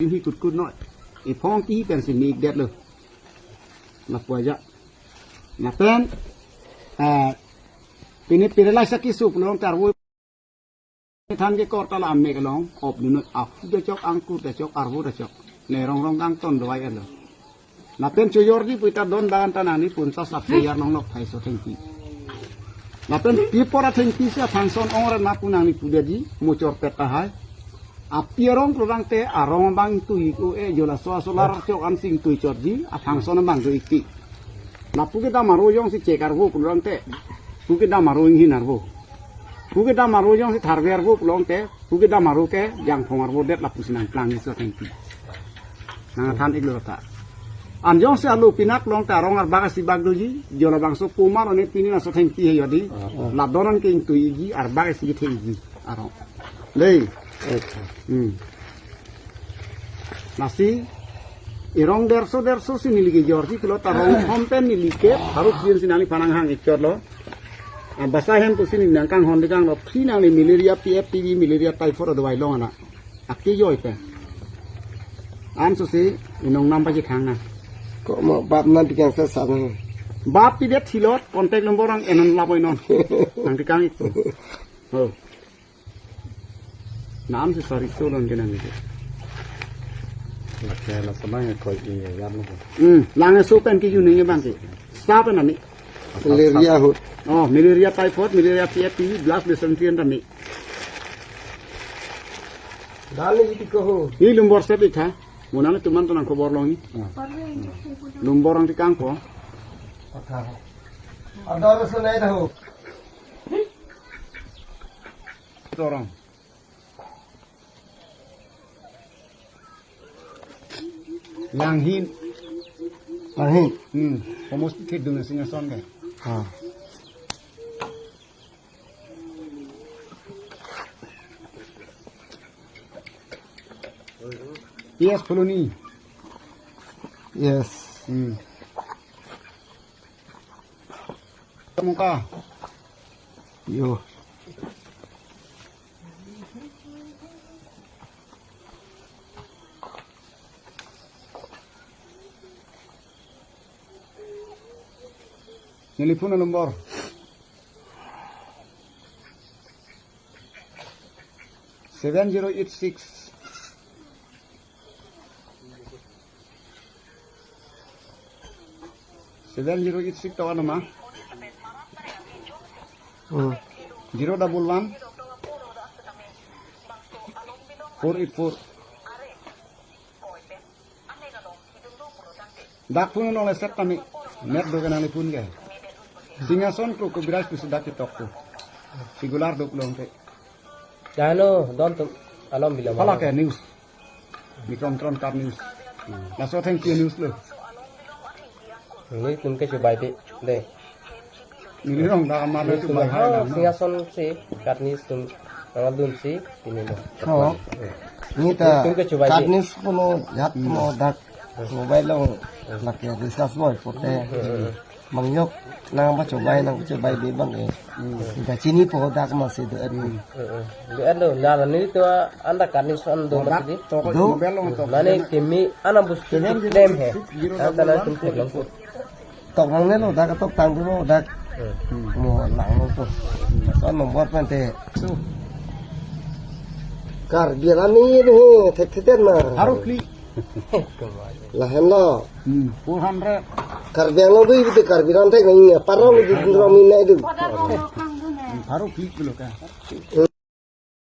Ikut nói phong tíเป็นสิ่งนี้เด็ดเลยมาป่วยจะมาเป็นปีนี้ปีละสักกี่สุกลองแต่ว่าท่านก็กอดตลาดเมกลองอบดูหน่อยเอาเดี๋ยวจกอังกูเดี๋ยวจกอาร์บูเดี๋ยวจกในรองดังต้นด้วยกันเลยมาเป็นช่วยยอร์ดีปุยตาโดนดานตานานี่ปุ่นซาสับเสียน้องนกไทยสุดทั้งปีมาเป็นปีปอร์ทั้งปีเสียทางโซนองค์นับปุ่นนี่ปุยดีมุจอร์เปตาให้api orang kurang teh arong bang tu iku jola solar cok ansing tu corji apang sona bang tu iki na puke da maro yong si cekar bo kurang teh puke da maro ing hinar bo puke da maro yong si tharwer bo kurang teh puke da maro ke yang phongar bo det lapusinan plang iso tengki na than ik lota an yong si alu pinak long ta rong ar bagas si bag doji jola bang so pumar one pini na so tengki he yodi ladoran ke ing tu igi ar bagas si tengki arong lei nasi irong derso sini lagi jordi kalau tarong hompen ni like harus dia sini panang hang ikor lo basahen tu sini nangkang hon dekang lo pina ni malaria PFTV malaria typhoid ada wailong anak akti joy pe an susi inong nampak je khang na kok mau bab nanti yang sesat bab tidak silot kontak nombor orang enon lapoi non nanti kang itu oh नाम से सॉरी तो लोग केना मिले लगता है समय कोई याद नहीं लांगे सोपन की यूं नहीं बांसे साफ है ना नहीं मलेरिया हो malaria typhoid malaria PFTV blast dysentery ना नहीं डालने की कहो ये लुम्बर से भी था मुना ने तुमन तो ना खबर लोगी लुम्बर अंग कांग को अदर सुनाई रहो तोरंग Langhin, almost hit dengan singa son kan? Yes, Poloni. Yes. Muka. Yo. Telepon nombor 7086 7086 tahu nama 011 484 dak pun oleh set kami net dogan ani pun ke Singason ko beras ku sudah ketok ko. Sigular dok long te. Jano don tu alam bilang. Pala ke news. Mikron kar news. Laso thank you news lo. Ini tum ke coba itu deh. Ini rong dah amar tu bahaya. Singason si karnis tum orang dun si ini lo. Oh. Ini ta karnis puno jat mo dak mobile lo laki risas boy pote. Mangyok nang coba di bang kita sini po dak masih doer lo lalu ni tu anda karnis ando masih do mana kimi anak bus dem he anda nanti tum lang po tok nang nelo dak tok tang dulu dak mo lang lo to son membuat nanti kar birani ni tek na Harus beli lahan lo 400 karbiang lo itu karbiran teh nggak parah lo di rumah mina itu harus beli dulu kan